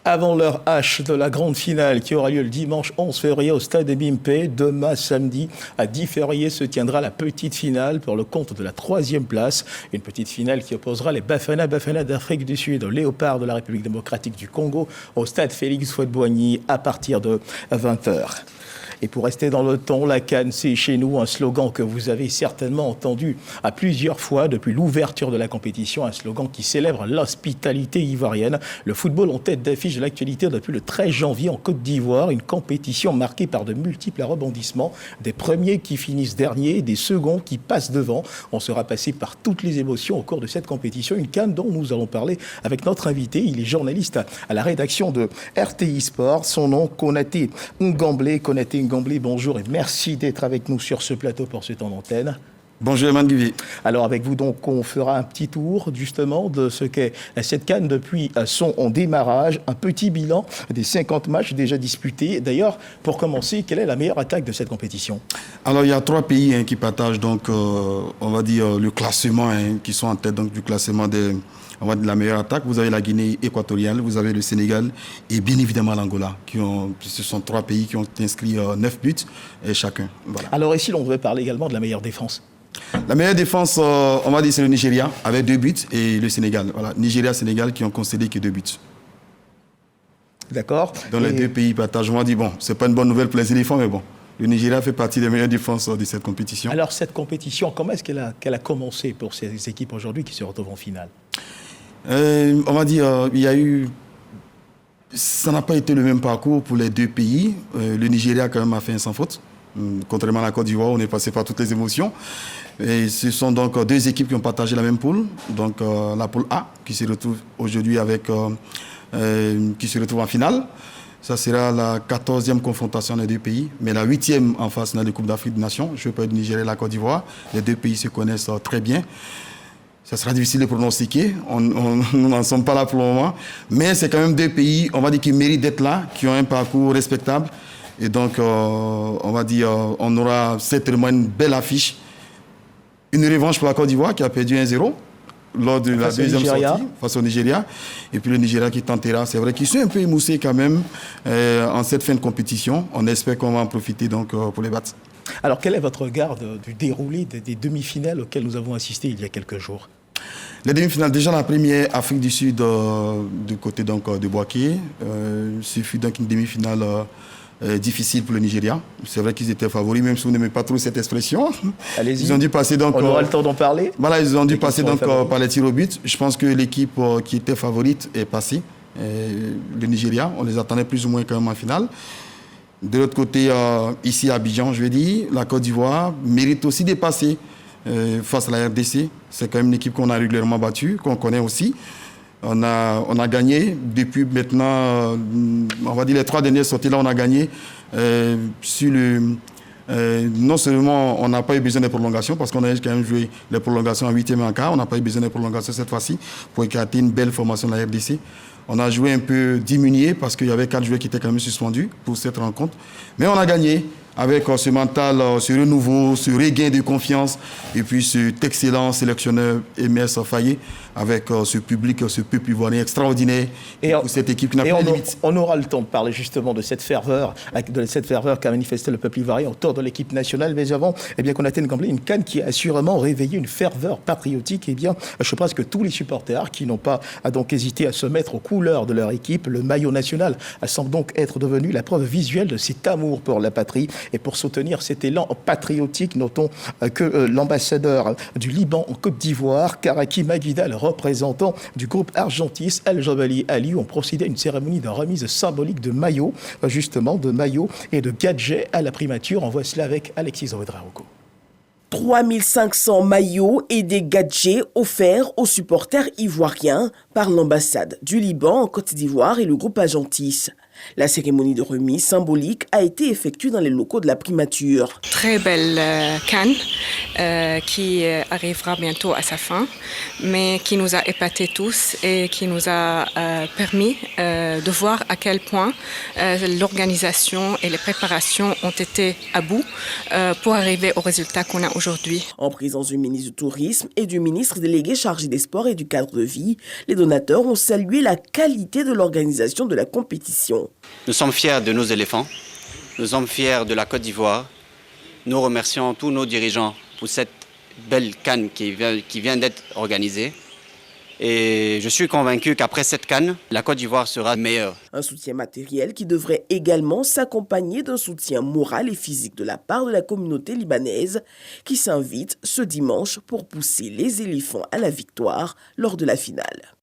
Avant l'heure H de la grande finale qui aura lieu le dimanche 11 février au stade de Bimpe, demain samedi à 10 février se tiendra la petite finale pour le compte de la 3e place. Une petite finale qui opposera les Bafana d'Afrique du Sud aux Léopards de la République démocratique du Congo au stade Félix Houphouët-Boigny à partir de 20h. Et pour rester dans le ton, la CAN, c'est chez nous un slogan que vous avez certainement entendu à plusieurs fois depuis l'ouverture de la compétition, un slogan qui célèbre l'hospitalité ivoirienne. Le football en tête d'affiche de l'actualité depuis le 13 janvier en Côte d'Ivoire, une compétition marquée par de multiples rebondissements, des premiers qui finissent derniers, des seconds qui passent devant. On sera passé par toutes les émotions au cours de cette compétition, une CAN dont nous allons parler avec notre invité. Il est journaliste à la rédaction de RTI Sport, son nom Konaté Ngamblé. Konaté Ngamblé, bonjour et merci d'être avec nous sur ce plateau pour ce temps d'antenne. Bonjour Eman Guivi. Alors avec vous donc, on fera un petit tour justement de ce qu'est cette CAN depuis son démarrage, un petit bilan des 50 matchs déjà disputés. D'ailleurs, pour commencer, quelle est la meilleure attaque de cette compétition? Alors il y a 3 pays qui partagent donc, on va dire, le classement, qui sont en tête donc, du classement de la meilleure attaque. Vous avez la Guinée équatoriale, vous avez le Sénégal et bien évidemment l'Angola. Ce sont 3 pays qui ont inscrit 9 buts chacun. Voilà. Alors ici, on devait parler également de la meilleure défense. La meilleure défense, on va dire, c'est le Nigeria avec 2 buts et le Sénégal. Voilà, Nigeria-Sénégal qui ont concédé que 2 buts. D'accord. Dans les 2 pays partagent, on dit, bon, c'est pas une bonne nouvelle pour les éléphants, mais bon. Le Nigeria fait partie des meilleures défenses de cette compétition. Alors cette compétition, comment est-ce qu'elle a commencé pour ces équipes aujourd'hui qui se retrouvent en finale? On va dire, il y a eu... Ça n'a pas été le même parcours pour les 2 pays. Le Nigeria, quand même, a fait un sans faute. Contrairement à la Côte d'Ivoire, on est passé par toutes les émotions. Et ce sont donc 2 équipes qui ont partagé la même poule. Donc la poule A, qui se retrouve aujourd'hui qui se retrouve en finale. Ça sera la 14e confrontation des 2 pays. Mais la 8e en phase finale de Coupe d'Afrique des Nations. Je parle du Nigeria et la Côte d'Ivoire. Les 2 pays se connaissent très bien. Ça sera difficile de pronostiquer, nous n'en sommes pas là pour le moment, mais c'est quand même 2 pays, on va dire, qui méritent d'être là, qui ont un parcours respectable. Et donc, on va dire, on aura certainement une belle affiche. Une revanche pour la Côte d'Ivoire qui a perdu 1-0 lors de la 2e sortie face au Nigeria. Et puis le Nigeria qui tentera, c'est vrai qu'ils sont un peu émoussés quand même en cette fin de compétition. On espère qu'on va en profiter donc pour les battre. Alors, quel est votre regard du déroulé des demi-finales auxquelles nous avons assisté il y a quelques jours? Les demi-finales, déjà la première, Afrique du Sud, du côté donc, de Bouaké. Ce fut donc une demi-finale difficile pour le Nigeria. C'est vrai qu'ils étaient favoris, même si vous n'aimez pas trop cette expression. Allez-y, ils ont dû passer donc, on aura le temps d'en parler. Voilà, ils ont dû passer donc, par les tirs au but. Je pense que l'équipe qui était favorite est passée. Le Nigeria, on les attendait plus ou moins quand même en finale. De l'autre côté, ici à Abidjan, je vais dire, la Côte d'Ivoire mérite aussi de passer face à la RDC. C'est quand même une équipe qu'on a régulièrement battue, qu'on connaît aussi. On a gagné depuis maintenant, on va dire les 3 dernières sorties, là on a gagné non seulement on n'a pas eu besoin de prolongation, parce qu'on a quand même joué les prolongations en 8e et en quart, on n'a pas eu besoin de prolongation cette fois-ci pour écarter une belle formation de la RDC. On a joué un peu diminué parce qu'il y avait 4 joueurs qui étaient quand même suspendus pour cette rencontre. Mais on a gagné avec ce mental, ce renouveau, ce regain de confiance et puis cet excellent sélectionneur MS Fayet avec ce public, ce peuple ivoirien extraordinaire et cette équipe qui n'a pas de limite. On aura le temps de parler justement de cette ferveur qu'a manifesté le peuple ivoirien autour de l'équipe nationale. Mais avant, qu'on a Ngamblé, une CAN qui a assurément réveillé une ferveur patriotique. Je pense que tous les supporters qui n'ont pas donc hésité à se mettre aux couleurs de leur équipe, le maillot national semble donc être devenu la preuve visuelle de cet amour pour la patrie. Et pour soutenir cet élan patriotique, notons que l'ambassadeur du Liban en Côte d'Ivoire, Karaki Maguida, le représentant du groupe Argentis, El Jabali Ali, ont procédé à une cérémonie de remise symbolique de maillots, justement de maillots et de gadgets à la primature. On voit cela avec Alexis Ouedraogo. 3500 maillots et des gadgets offerts aux supporters ivoiriens par l'ambassade du Liban en Côte d'Ivoire et le groupe Argentis. La cérémonie de remise symbolique a été effectuée dans les locaux de la primature. Très belle CAN qui arrivera bientôt à sa fin, mais qui nous a épatés tous et qui nous a permis de voir à quel point l'organisation et les préparations ont été à bout pour arriver au résultat qu'on a aujourd'hui. En présence du ministre du Tourisme et du ministre délégué chargé des Sports et du cadre de vie, les donateurs ont salué la qualité de l'organisation de la compétition. Nous sommes fiers de nos éléphants, nous sommes fiers de la Côte d'Ivoire. Nous remercions tous nos dirigeants pour cette belle CAN qui vient d'être organisée. Et je suis convaincu qu'après cette CAN, la Côte d'Ivoire sera meilleure. Un soutien matériel qui devrait également s'accompagner d'un soutien moral et physique de la part de la communauté libanaise qui s'invite ce dimanche pour pousser les éléphants à la victoire lors de la finale.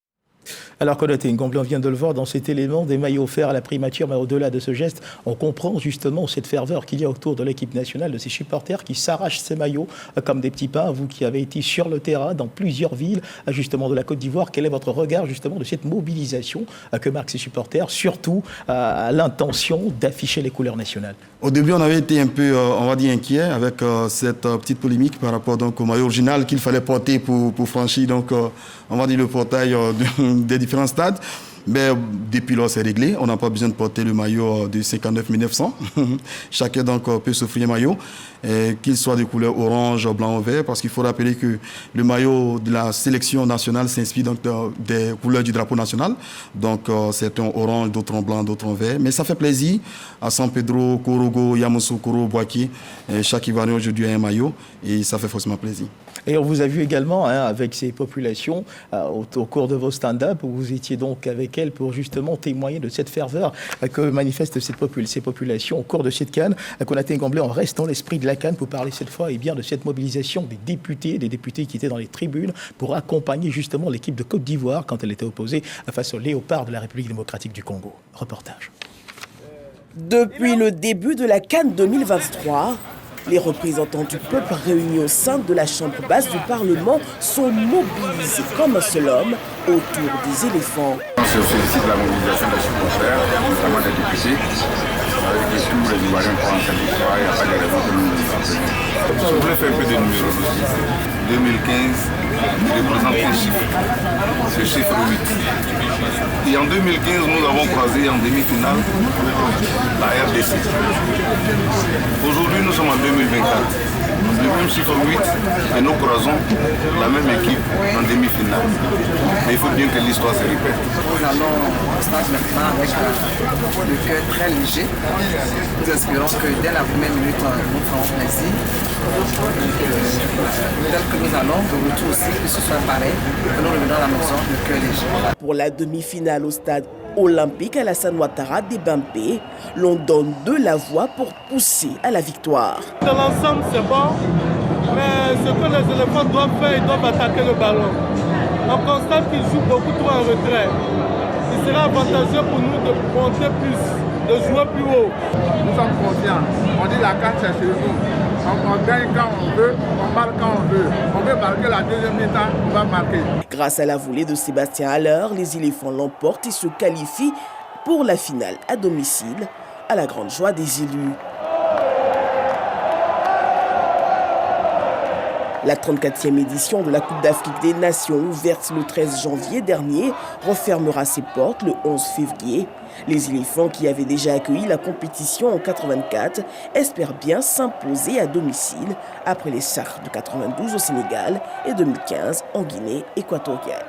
Alors Konaté Ngomble, on vient de le voir dans cet élément des maillots offerts à la primature, mais au-delà de ce geste, on comprend justement cette ferveur qu'il y a autour de l'équipe nationale, de ces supporters qui s'arrachent ces maillots comme des petits pains. Vous qui avez été sur le terrain dans plusieurs villes justement de la Côte d'Ivoire, quel est votre regard justement de cette mobilisation que marquent ces supporters, surtout à l'intention d'afficher les couleurs nationales? Au début, on avait été un peu, on va dire, inquiet avec cette petite polémique par rapport donc, au maillot original qu'il fallait porter pour franchir, donc, on va dire, le portail des différents stades. Mais depuis lors, c'est réglé. On n'a pas besoin de porter le maillot de 59-1900. Chacun donc peut s'offrir un maillot, qu'il soit de couleur orange, blanc ou vert, parce qu'il faut rappeler que le maillot de la sélection nationale s'inspire donc des couleurs du drapeau national. Donc certains orange, d'autres en blanc, d'autres en vert. Mais ça fait plaisir à San Pedro, Korogo, Yamoussoukro, Boaké. Chaque Ivoirien aujourd'hui a un maillot et ça fait forcément plaisir. Et on vous a vu également avec ces populations au cours de vos stand-up, où vous étiez donc avec elles pour justement témoigner de cette ferveur que manifestent ces populations au cours de cette CAN. Konaté Ngomble, on reste dans l'esprit de la CAN pour parler cette fois bien de cette mobilisation des députés qui étaient dans les tribunes pour accompagner justement l'équipe de Côte d'Ivoire quand elle était opposée face aux léopards de la République démocratique du Congo. Reportage. Depuis le début de la CAN 2023, les représentants du peuple réunis au sein de la Chambre basse du Parlement sont mobilisés comme un seul homme autour des éléphants. Je félicite la mobilisation des supporters, notamment des députés, avec tous les Ivoiriens pour en faire l'histoire, il n'y a pas de raison que nous nous en prenions. Je voulais faire un peu de numérologie. 2015, il représente un chiffre, ce chiffre 8. Et en 2015, nous avons croisé en demi-finale la RDC. Aujourd'hui, nous sommes en 2024. Le même chiffre 8 et nous croisons la même équipe en demi-finale. Mais il faut bien que l'histoire se répète. Nous allons au stade maintenant avec le cœur très léger. Nous espérons que dès la première minute, nous ferons plaisir. Tel que nous allons, le retour aussi, que ce soit pareil, que nous revenons à la maison, le cœur léger. Pour la demi-finale au stade olympique Alassane Ouattara des Bampé, l'on donne de la voix pour pousser à la victoire. Dans l'ensemble, c'est bon, mais ce que les éléphants doivent faire, ils doivent attaquer le ballon. On constate qu'ils jouent beaucoup trop en retrait. Il sera avantageux pour nous de monter plus, de jouer plus haut. Nous sommes confiants. On dit la carte, c'est chez nous. On gagne quand on veut, on marque quand on veut. On veut marquer la deuxième mi-temps, on va marquer. Grâce à la volée de Sébastien Haller, les éléphants l'emportent et se qualifient pour la finale à domicile, à la grande joie des élus. La 34e édition de la Coupe d'Afrique des Nations, ouverte le 13 janvier dernier, refermera ses portes le 11 février. Les éléphants qui avaient déjà accueilli la compétition en 84 espèrent bien s'imposer à domicile après les Sharks de 92 au Sénégal et 2015 en Guinée équatoriale.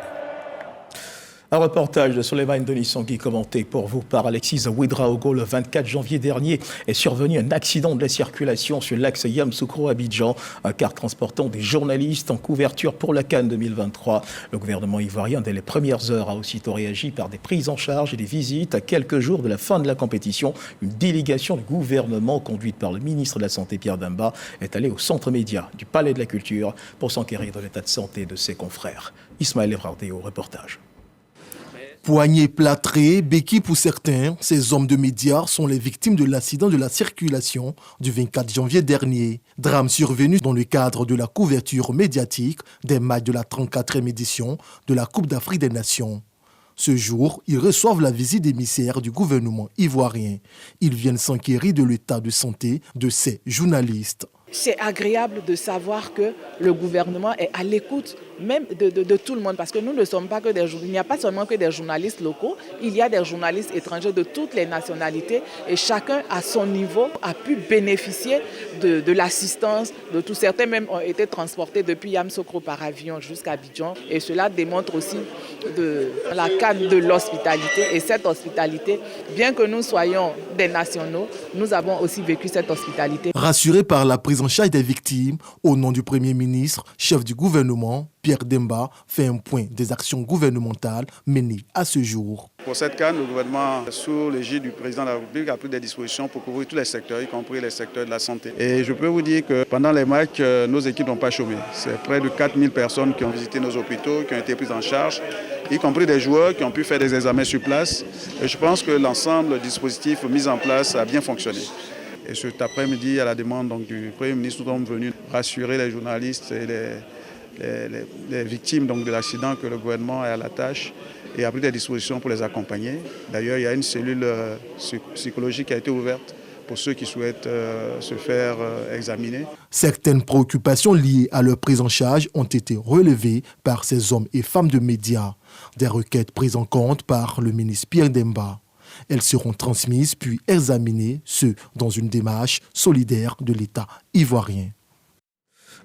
Un reportage de Souleymane Denisangui commenté pour vous par Alexis Ouedraogo. Le 24 janvier dernier est survenu un accident de la circulation sur l'axe Yamoussoukro-Abidjan, un car transportant des journalistes en couverture pour la CAN 2023. Le gouvernement ivoirien, dès les premières heures, a aussitôt réagi par des prises en charge et des visites. À quelques jours de la fin de la compétition, une délégation du gouvernement, conduite par le ministre de la Santé Pierre Damba, est allée au centre média du Palais de la Culture pour s'enquérir de l'état de santé de ses confrères. Ismaël Evrardé au reportage. Poignets plâtrés, béquilles pour certains, ces hommes de médias sont les victimes de l'accident de la circulation du 24 janvier dernier. Drame survenu dans le cadre de la couverture médiatique des matchs de la 34e édition de la Coupe d'Afrique des Nations. Ce jour, ils reçoivent la visite d'émissaires du gouvernement ivoirien. Ils viennent s'enquérir de l'état de santé de ces journalistes. C'est agréable de savoir que le gouvernement est à l'écoute même de tout le monde, parce que nous ne sommes pas que des journalistes. Il n'y a pas seulement que des journalistes locaux, il y a des journalistes étrangers de toutes les nationalités et chacun à son niveau a pu bénéficier de l'assistance de tous. Certains même ont été transportés depuis Yamoussoukro par avion jusqu'à Abidjan et cela démontre aussi la canne de l'hospitalité. Et cette hospitalité, bien que nous soyons des nationaux, nous avons aussi vécu cette hospitalité. Rassurés par la prise en charge des victimes, au nom du Premier ministre, chef du gouvernement, Pierre Demba fait un point des actions gouvernementales menées à ce jour. Pour cette CAN, le gouvernement, sous l'égide du président de la République, a pris des dispositions pour couvrir tous les secteurs, y compris les secteurs de la santé. Et je peux vous dire que pendant les matchs, nos équipes n'ont pas chômé. C'est près de 4000 personnes qui ont visité nos hôpitaux, qui ont été prises en charge, y compris des joueurs qui ont pu faire des examens sur place. Et je pense que l'ensemble du dispositif mis en place a bien fonctionné. Et cet après-midi, à la demande donc, du Premier ministre, nous sommes venus rassurer les journalistes et les victimes donc, de l'accident que le gouvernement est à la tâche et a pris des dispositions pour les accompagner. D'ailleurs, il y a une cellule psychologique qui a été ouverte pour ceux qui souhaitent se faire examiner. Certaines préoccupations liées à leur prise en charge ont été relevées par ces hommes et femmes de médias. Des requêtes prises en compte par le ministre Pierre Demba. Elles seront transmises puis examinées, dans une démarche solidaire de l'État ivoirien.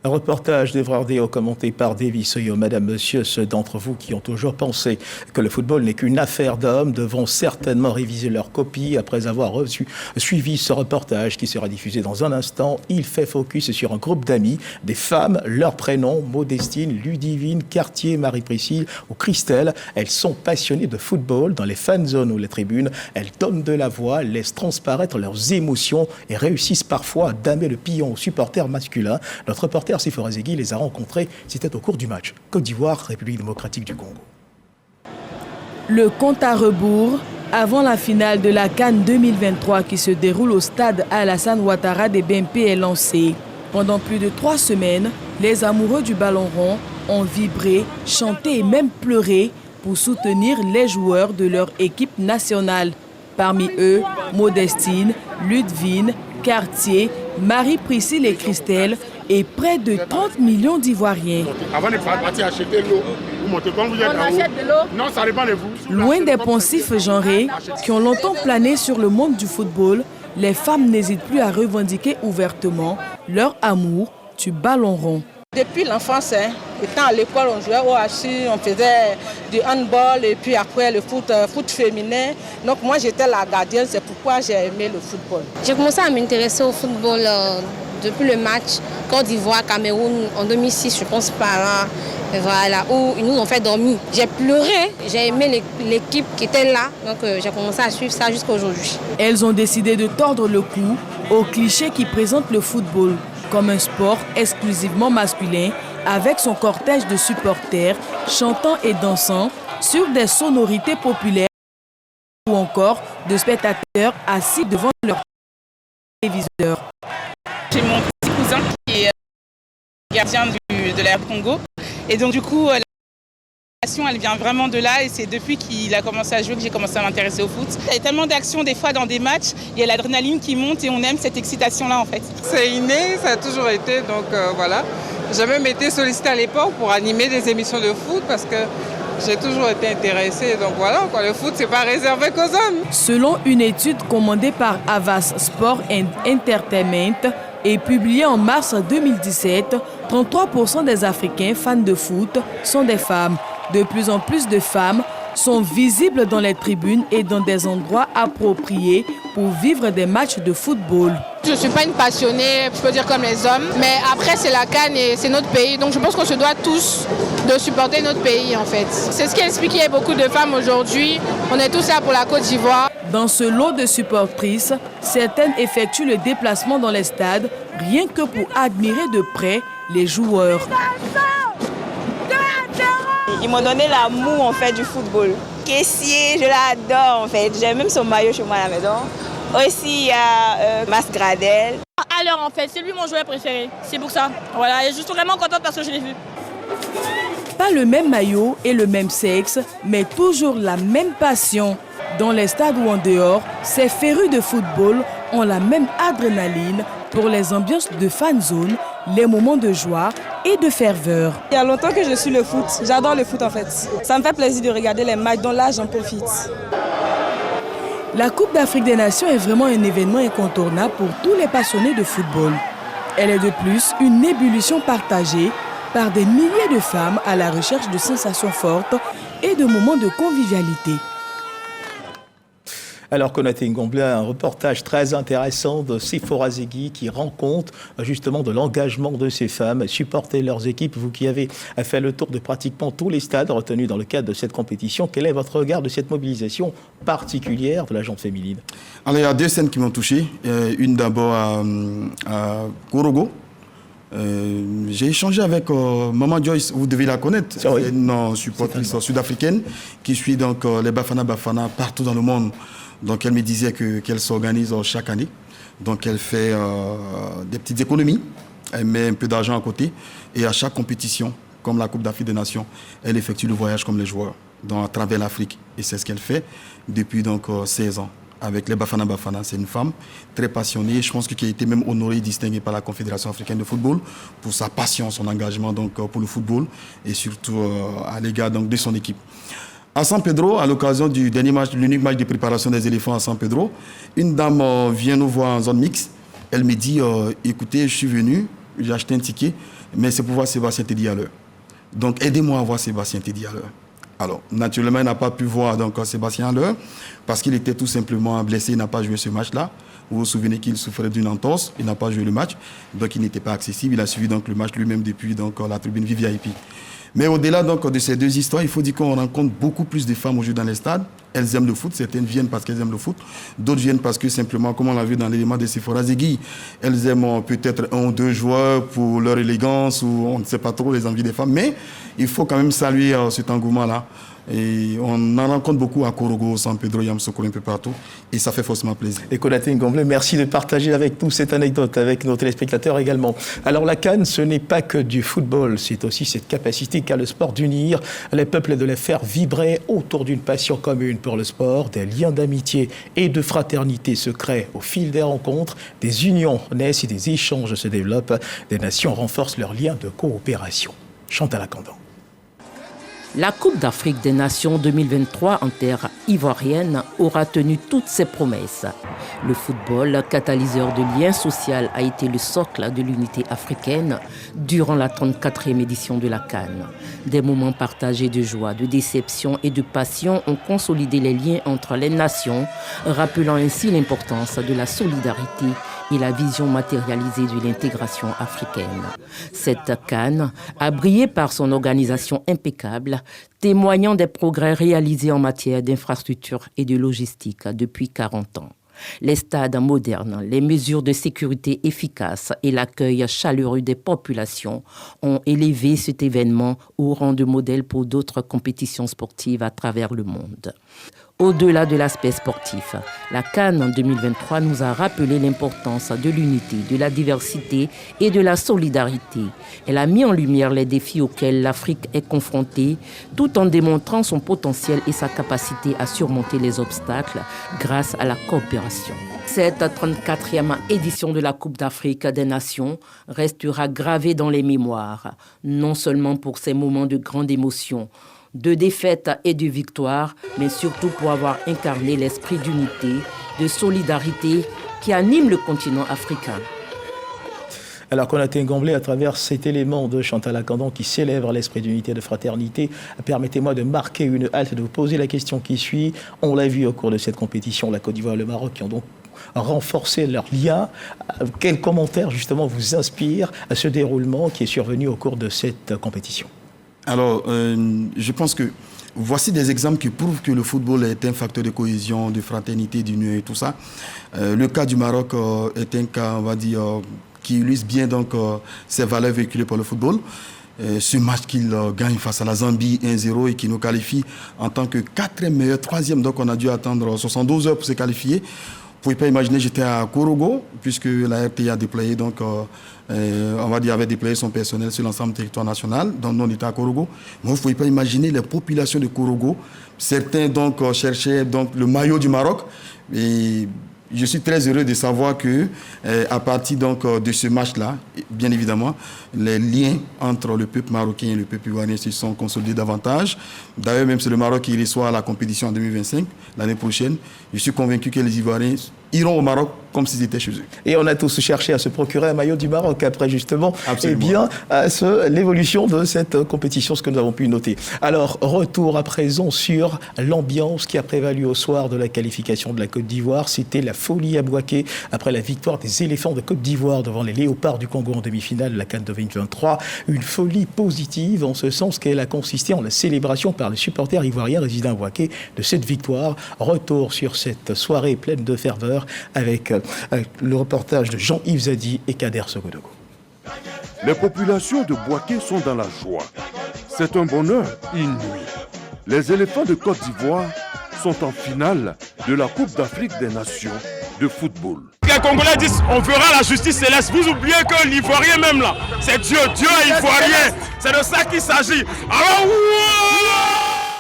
Un reportage d'Evrardéo commenté par Davy Soyo. Madame, monsieur, ceux d'entre vous qui ont toujours pensé que le football n'est qu'une affaire d'hommes devront certainement réviser leur copie après avoir suivi ce reportage qui sera diffusé dans un instant. Il fait focus sur un groupe d'amis, des femmes, leurs prénoms, Modestine, Ludivine, Cartier, Marie-Priscille ou Christelle. Elles sont passionnées de football dans les fan zones ou les tribunes. Elles donnent de la voix, laissent transparaître leurs émotions et réussissent parfois à damer le pilon aux supporters masculins. Notre reporter Sifo Rezegui les a rencontrés, c'était au cours du match Côte d'Ivoire, République démocratique du Congo. Le compte à rebours avant la finale de la CAN 2023 qui se déroule au stade Alassane Ouattara des BMP est lancé. Pendant plus de 3 semaines, les amoureux du ballon rond ont vibré, chanté et même pleuré pour soutenir les joueurs de leur équipe nationale. Parmi eux, Modestine, Ludivine, Cartier, Marie-Priscille et Christelle et près de 30 millions d'Ivoiriens. Avant de partir acheter l'eau, vous montez quand vous êtes en haut. Non, ça dépend de vous. Loin des poncifs genrés qui ont longtemps plané sur le monde du football, les femmes n'hésitent plus à revendiquer ouvertement leur amour du ballon rond. Depuis l'enfance, étant à l'école, on jouait au HU, on faisait du handball et puis après le foot féminin. Donc moi j'étais la gardienne, c'est pourquoi j'ai aimé le football. J'ai commencé à m'intéresser au football depuis le match Côte d'Ivoire-Cameroun en 2006, je pense par là, voilà, où ils nous ont fait dormir. J'ai pleuré, j'ai aimé l'équipe qui était là, donc j'ai commencé à suivre ça jusqu'à aujourd'hui. Elles ont décidé de tordre le cou aux clichés qui présentent le football comme un sport exclusivement masculin, avec son cortège de supporters chantant et dansant sur des sonorités populaires ou encore de spectateurs assis devant leur téléviseur. J'ai mon petit cousin qui est gardien de l'Air Congo et donc du coup la passion elle vient vraiment de là et c'est depuis qu'il a commencé à jouer que j'ai commencé à m'intéresser au foot. Il y a tellement d'actions des fois dans des matchs, il y a l'adrénaline qui monte et on aime cette excitation là en fait. C'est inné, ça a toujours été donc voilà. J'ai même été sollicitée à l'époque pour animer des émissions de foot parce que j'ai toujours été intéressée. Donc voilà, quoi, le foot, c'est pas réservé qu'aux hommes. Selon une étude commandée par Havas Sport and Entertainment et publiée en mars 2017, 33% des Africains fans de foot sont des femmes. De plus en plus de femmes sont visibles dans les tribunes et dans des endroits appropriés pour vivre des matchs de football. Je ne suis pas une passionnée, je peux dire comme les hommes, mais après c'est la CAN et c'est notre pays, donc je pense qu'on se doit tous de supporter notre pays en fait. C'est ce qui explique qu'il y a beaucoup de femmes aujourd'hui, on est tous là pour la Côte d'Ivoire. Dans ce lot de supportrices, certaines effectuent le déplacement dans les stades rien que pour admirer de près les joueurs. Ils m'ont donné l'amour en fait du football. Caissier, je l'adore en fait. J'ai même son maillot chez moi à la maison. Aussi il y a Masgradel. Alors en fait, c'est lui mon joueur préféré. C'est pour ça. Voilà, et je suis vraiment contente parce que je l'ai vu. Pas le même maillot et le même sexe, mais toujours la même passion. Dans les stades ou en dehors, ces férus de football ont la même adrénaline pour les ambiances de fan zone, les moments de joie et de ferveur. Il y a longtemps que je suis le foot. J'adore le foot en fait. Ça me fait plaisir de regarder les matchs, donc là j'en profite. La Coupe d'Afrique des Nations est vraiment un événement incontournable pour tous les passionnés de football. Elle est de plus une ébullition partagée par des milliers de femmes à la recherche de sensations fortes et de moments de convivialité. Alors Konaté Ngomble a un reportage très intéressant de Sephora Zegui qui rend compte justement de l'engagement de ces femmes à supporter leurs équipes. Vous qui avez fait le tour de pratiquement tous les stades retenus dans le cadre de cette compétition, quel est votre regard de cette mobilisation particulière de la gente féminine? Alors il y a deux scènes qui m'ont touché. Une d'abord à Korogo. J'ai échangé avec Maman Joyce, vous devez la connaître, c'est une supportrice sud-africaine qui suit donc les Bafana Bafana partout dans le monde. Donc elle me disait qu'elle s'organise chaque année. Donc elle fait des petites économies, elle met un peu d'argent à côté et à chaque compétition, comme la Coupe d'Afrique des Nations, elle effectue le voyage comme les joueurs à travers l'Afrique. Et c'est ce qu'elle fait depuis donc 16 ans. Avec les Bafana Bafana, c'est une femme très passionnée, je pense qui a été même honorée et distinguée par la Confédération africaine de football pour sa passion, son engagement donc, pour le football et surtout à l'égard donc, de son équipe. À San Pedro, à l'occasion du dernier match, l'unique match de préparation des éléphants à San Pedro, une dame vient nous voir en zone mixte. Elle me dit, écoutez, je suis venu, j'ai acheté un ticket, mais c'est pour voir Sébastien Tédi à l'heure. Donc aidez-moi à voir Sébastien Tédi à l'heure. Alors, naturellement, il n'a pas pu voir donc, Sébastien à l'heure parce qu'il était tout simplement blessé, il n'a pas joué ce match-là. Vous vous souvenez qu'il souffrait d'une entorse, il n'a pas joué le match, donc il n'était pas accessible. Il a suivi donc, le match lui-même depuis donc, la tribune VIP. Mais au-delà donc, de ces deux histoires, il faut dire qu'on rencontre beaucoup plus de femmes aujourd'hui dans les stades. Elles aiment le foot, certaines viennent parce qu'elles aiment le foot, d'autres viennent parce que simplement, comme on l'a vu dans l'élément de Sephora Zegui, elles aiment peut-être un ou deux joueurs pour leur élégance ou on ne sait pas trop les envies des femmes. Mais il faut quand même saluer cet engouement-là. Et on en rencontre beaucoup à Korogo, San Pedro, Yamoussoukro, un peu partout. Et ça fait forcément plaisir. Et Konaté Ngomble, merci de partager avec nous cette anecdote, avec nos téléspectateurs également. Alors la CAN, ce n'est pas que du football, c'est aussi cette capacité qu'a le sport d'unir les peuples et de les faire vibrer autour d'une passion commune pour le sport. Des liens d'amitié et de fraternité se créent au fil des rencontres, des unions naissent et des échanges se développent, des nations renforcent leurs liens de coopération. Chantal Akandan. La Coupe d'Afrique des Nations 2023 en terre ivoirienne aura tenu toutes ses promesses. Le football, catalyseur de liens sociaux, a été le socle de l'unité africaine durant la 34e édition de la CAN. Des moments partagés de joie, de déception et de passion ont consolidé les liens entre les nations, rappelant ainsi l'importance de la solidarité et la vision matérialisée de l'intégration africaine. Cette CAN a brillé par son organisation impeccable, témoignant des progrès réalisés en matière d'infrastructure et de logistique depuis 40 ans. Les stades modernes, les mesures de sécurité efficaces et l'accueil chaleureux des populations ont élevé cet événement au rang de modèle pour d'autres compétitions sportives à travers le monde. Au-delà de l'aspect sportif, la CAN en 2023 nous a rappelé l'importance de l'unité, de la diversité et de la solidarité. Elle a mis en lumière les défis auxquels l'Afrique est confrontée, tout en démontrant son potentiel et sa capacité à surmonter les obstacles grâce à la coopération. Cette 34e édition de la Coupe d'Afrique des Nations restera gravée dans les mémoires, non seulement pour ces moments de grande émotion, de défaite et de victoire, mais surtout pour avoir incarné l'esprit d'unité, de solidarité qui anime le continent africain. Alors Konaté Ngomble, à travers cet élément de Chantal Akandan qui célèbre l'esprit d'unité et de fraternité, permettez-moi de marquer une halte, de vous poser la question qui suit. On l'a vu au cours de cette compétition, la Côte d'Ivoire et le Maroc qui ont donc renforcé leurs liens. Quels commentaires justement vous inspirent à ce déroulement qui est survenu au cours de cette compétition ? Alors, je pense que voici des exemples qui prouvent que le football est un facteur de cohésion, de fraternité, d'union et tout ça. Le cas du Maroc est un cas, on va dire, qui illustre bien donc, ces valeurs véhiculées par le football. Ce match qu'il gagne face à la Zambie 1-0 et qui nous qualifie en tant que 4e meilleur, 3e. Donc on a dû attendre 72 heures pour se qualifier. pouvez pas imaginer, j'étais à Korogo, puisque la RTI a déployé, donc, on va dire, avait déployé son personnel sur l'ensemble du territoire national, donc nous on était à Korogo. Mais vous ne pouvez pas imaginer les populations de Korogo. Certains donc cherchaient donc, le maillot du Maroc. Et je suis très heureux de savoir que, à partir donc, de ce match-là, bien évidemment, les liens entre le peuple marocain et le peuple ivoirien se sont consolidés davantage. D'ailleurs, même si le Maroc qui reçoit la compétition en 2025, l'année prochaine, je suis convaincu que les Ivoiriens iront au Maroc comme s'ils étaient chez eux. Et on a tous cherché à se procurer un maillot du Maroc après, justement, Absolument. L'évolution de cette compétition, ce que nous avons pu noter. Alors, retour à présent sur l'ambiance qui a prévalu au soir de la qualification de la Côte d'Ivoire. C'était la folie à Bouaké après la victoire des éléphants de Côte d'Ivoire devant les léopards du Congo en demi-finale de la CAN 2023. Une folie positive en ce sens qu'elle a consisté en la célébration par les supporters ivoiriens résidant à Bouaké de cette victoire. Retour sur cette soirée pleine de ferveur avec le reportage de Jean-Yves Zadi et Kader Sogodogo. Les populations de Bouaké sont dans la joie. C'est un bonheur inouï. Les éléphants de Côte d'Ivoire sont en finale de la Coupe d'Afrique des Nations de football. Les Congolais disent on fera la justice céleste. Vous oubliez que l'Ivoirien même là, c'est Dieu. Dieu est Ivoirien. C'est de ça qu'il s'agit. Alors,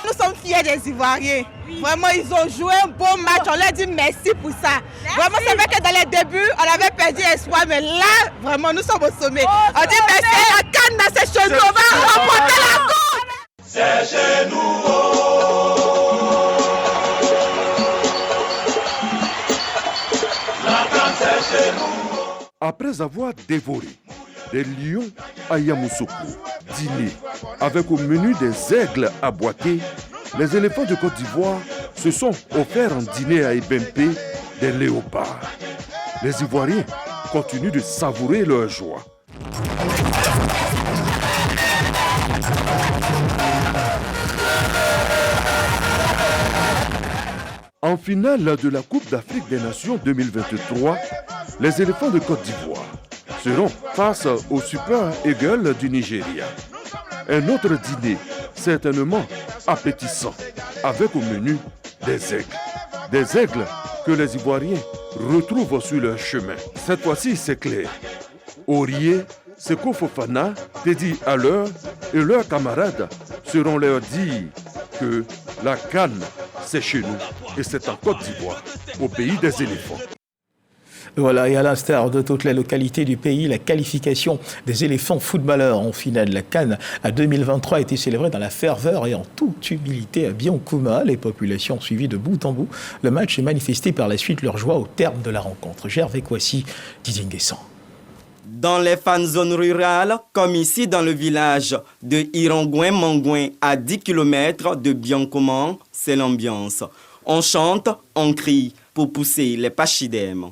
nous sommes fiers des Ivoiriens. Vraiment, ils ont joué un beau match. On leur dit merci pour ça. Vraiment, c'est vrai que dans les débuts, on avait perdu espoir. Mais là, vraiment, nous sommes au sommet. On dit merci à la CAN, mais c'est chez nous. On va remporter la coupe. C'est chez nous. La CAN, c'est chez nous. Après avoir dévoré des lions à Yamoussoukro, dîner avec au menu des aigles à Bouaké, les éléphants de Côte d'Ivoire se sont offerts en dîner à Ebempe des léopards. Les Ivoiriens continuent de savourer leur joie. En finale de la Coupe d'Afrique des Nations 2023, les éléphants de Côte d'Ivoire seront face au Super Eagles du Nigeria. Un autre dîner certainement appétissant, avec au menu des aigles. Des aigles que les Ivoiriens retrouvent sur leur chemin. Cette fois-ci, c'est clair. Aurier, Seko Fofana, Teddy Haller et leurs camarades seront leur dire que la CAN, c'est chez nous et c'est en Côte d'Ivoire, au pays des éléphants. Voilà, et à l'instar de toutes les localités du pays, la qualification des éléphants footballeurs en finale de la CAN à 2023 a été célébrée dans la ferveur et en toute humilité à Biancouma. Les populations ont suivi de bout en bout le match et manifesté par la suite leur joie au terme de la rencontre. Gervais Kouassi, Didier Nguessan. Dans les fan zones rurales, comme ici dans le village de Irongouin-Mangouin à 10 km de Biancouma, c'est l'ambiance. On chante, on crie pour pousser les pachidèmes.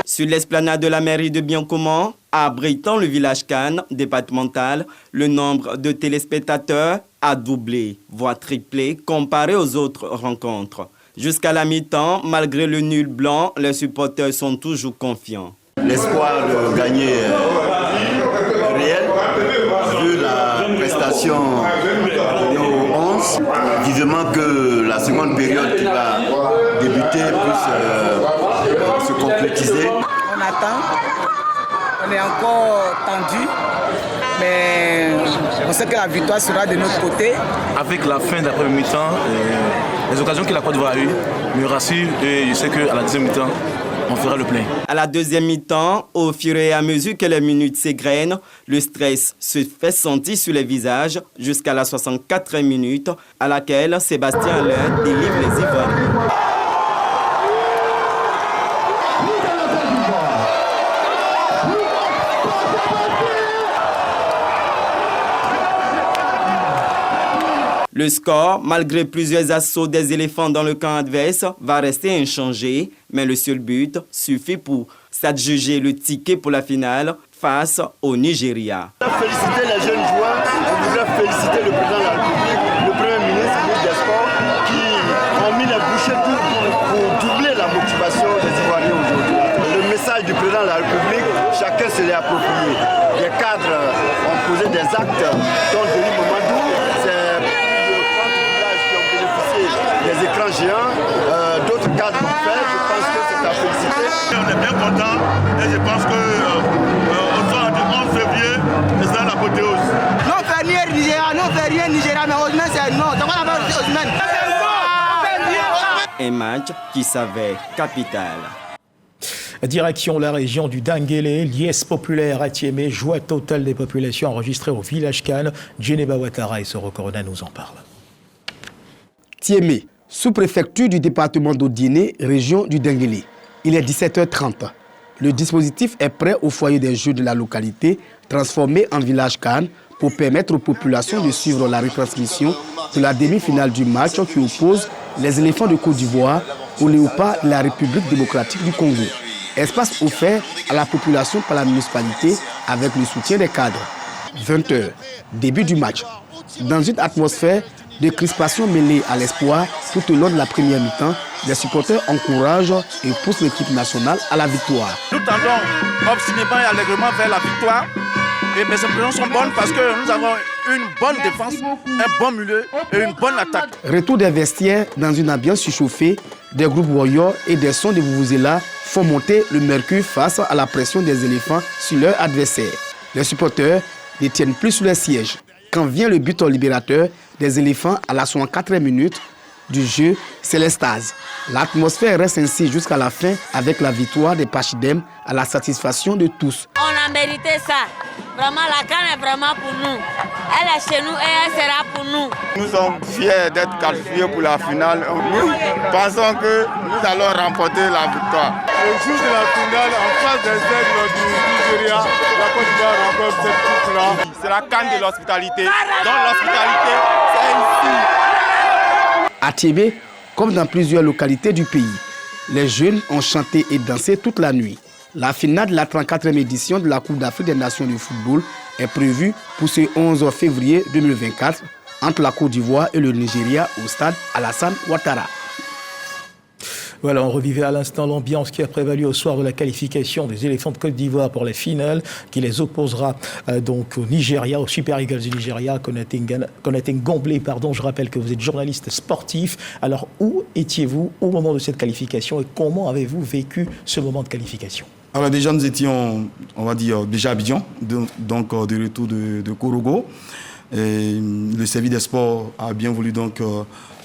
Sur l'esplanade de la mairie de Biancouma, abritant le village CAN départemental, le nombre de téléspectateurs a doublé, voire triplé, comparé aux autres rencontres. Jusqu'à la mi-temps, malgré le nul blanc, les supporters sont toujours confiants. L'espoir de gagner est réel, vu la prestation de nos 11. Vivement que la seconde période qui va débuter puisse se concrétiser. On attend, on est encore tendu, mais on sait que la victoire sera de notre côté. Avec la fin de la première mi-temps, les occasions que la Côte d'Ivoire a eues me rassurent et je sais qu'à la deuxième mi-temps, on fera le plein. À la deuxième mi-temps, au fur et à mesure que les minutes s'égrènent, le stress se fait sentir sur les visages jusqu'à la 64e minute à laquelle Sébastien Allain délivre les Ivoiriens. Le score, malgré plusieurs assauts des éléphants dans le camp adverse, va rester inchangé, mais le seul but suffit pour s'adjuger le ticket pour la finale face au Nigeria. Je voudrais féliciter les jeunes joueurs, je voudrais féliciter le président de la République, le Premier ministre, le ministre des Sports, qui ont mis les bouchées pour doubler la motivation des Ivoiriens aujourd'hui. Le message du président de la République, chacun se l'est approprié. Les cadres ont posé des actes dont Denis Mamadou, c'est plus de 30 villages qui ont bénéficié écrans géants, d'autres cadres l'ont fait, je pense que c'est à féliciter. On est bien content et je pense qu'au soir du 11 février, c'est ça l'apothéose. Non, on fait rien Nigeria, non, on fait rien Nigeria, mais Ousmane c'est non. Donc on a fait Ousmane. Un match qui s'avère capital. Direction la région du Denguélé, liesse populaire à Thiémé, joie totale des populations enregistrées au village Cannes. Djeneba Ouattara et Soro Corona nous en parlent. Thiémé, sous-préfecture du département d'Odiéné, région du Denguélé. Il est 17h30. Le dispositif est prêt au foyer des jeux de la localité, transformé en village Cannes, pour permettre aux populations de suivre la retransmission de la demi-finale du match qui oppose les éléphants de Côte d'Ivoire aux léopards de la République démocratique du Congo. Espace offert à la population par la municipalité avec le soutien des cadres. 20h, début du match. Dans une atmosphère de crispation mêlée à l'espoir tout au long de la première mi-temps, les supporters encouragent et poussent l'équipe nationale à la victoire. Nous tendons obstinément et allègrement vers la victoire. Et mes impressions sont bonnes parce que nous avons une bonne défense, un bon milieu et une bonne attaque. Retour des vestiaires dans une ambiance surchauffée, des groupes warriors et des sons de vuvuzela font monter le mercure face à la pression des éléphants sur leur adversaire. Les supporters ne tiennent plus sur les sièges. Quand vient le but libérateur des éléphants à la 64e minute du jeu, c'est l'extase. L'atmosphère reste ainsi jusqu'à la fin avec la victoire des Pachidem à la satisfaction de tous. On a mérité ça. Vraiment, la CAN est vraiment pour nous. Elle est chez nous et elle sera pour nous. Nous sommes fiers d'être qualifiés pour la finale. Nous pensons que nous allons remporter la victoire. Le jour de la finale, en face des aigles du Nigeria, la Côte d'Ivoire remporte cette coupe-là. C'est la CAN de l'hospitalité. Donc l'hospitalité, c'est ici. À Thiémé, comme dans plusieurs localités du pays, les jeunes ont chanté et dansé toute la nuit. La finale de la 34e édition de la Coupe d'Afrique des Nations de football est prévue pour ce 11 février 2024 entre la Côte d'Ivoire et le Nigeria au stade Alassane Ouattara. Voilà, on revivait à l'instant l'ambiance qui a prévalu au soir de la qualification des éléphants de Côte d'Ivoire pour la finale qui les opposera donc au Nigeria, au Super Eagles du Nigeria, Konaté Ngomblé, pardon. Je rappelle que vous êtes journaliste sportif. Alors, où étiez-vous au moment de cette qualification et comment avez-vous vécu ce moment de qualification? Alors déjà, nous étions, on va dire, déjà à Abidjan, donc de retour de Korogo. Et le service des sports a bien voulu donc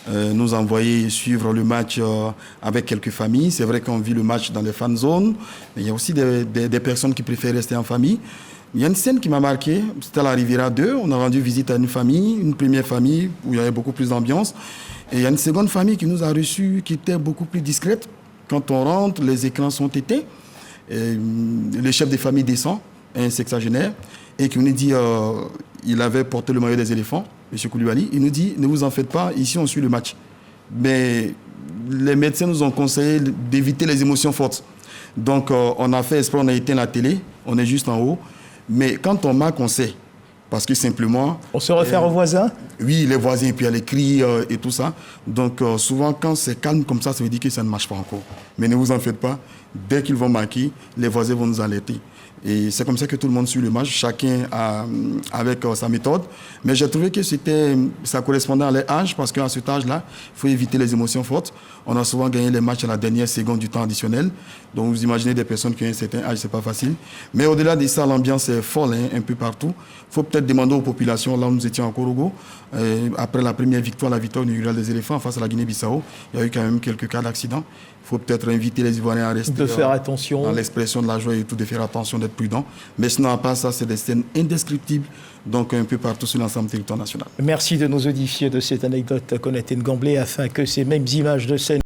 nous envoyer suivre le match avec quelques familles. C'est vrai qu'on vit le match dans les fan zones, mais il y a aussi des personnes qui préfèrent rester en famille. Il y a une scène qui m'a marqué, c'était à la Riviera 2. On a rendu visite à une famille, une première famille où il y avait beaucoup plus d'ambiance. Et il y a une seconde famille qui nous a reçus, qui était beaucoup plus discrète. Quand on rentre, les écrans sont éteints. Et le chef de famille descend, un sexagénaire, et qui nous dit il avait porté le maillot des éléphants, M. Koulibaly. Il nous dit ne vous en faites pas, ici on suit le match. Mais les médecins nous ont conseillé d'éviter les émotions fortes. Donc on a fait exprès, on a éteint la télé, on est juste en haut. Mais quand on marque, on sait. Parce que simplement... On se réfère aux voisins? Oui, les voisins, et puis il y a les cris et tout ça. Donc souvent, quand c'est calme comme ça veut dire que ça ne marche pas encore. Mais ne vous en faites pas. Dès qu'ils vont marquer, les voisins vont nous alerter. Et c'est comme ça que tout le monde suit le match, chacun avec sa méthode. Mais j'ai trouvé que ça correspondait à leur âge, parce qu'à cet âge-là, il faut éviter les émotions fortes. On a souvent gagné les matchs à la dernière seconde du temps additionnel. Donc vous imaginez des personnes qui ont un certain âge, c'est pas facile. Mais au-delà de ça, l'ambiance est folle un peu partout. Il faut peut-être demander aux populations, là où nous étions en Korogo, après la première victoire, la victoire inaugurale des éléphants face à la Guinée-Bissau, il y a eu quand même quelques cas d'accident. Il faut peut-être inviter les Ivoiriens à rester de faire attention. Dans l'expression de la joie et tout, de faire attention, d'être prudent. Mais sinon, à part ça, c'est des scènes indescriptibles, donc un peu partout sur l'ensemble du territoire national. Merci de nous édifier de cette anecdote, Konaté Ngomblé, afin que ces mêmes images de scène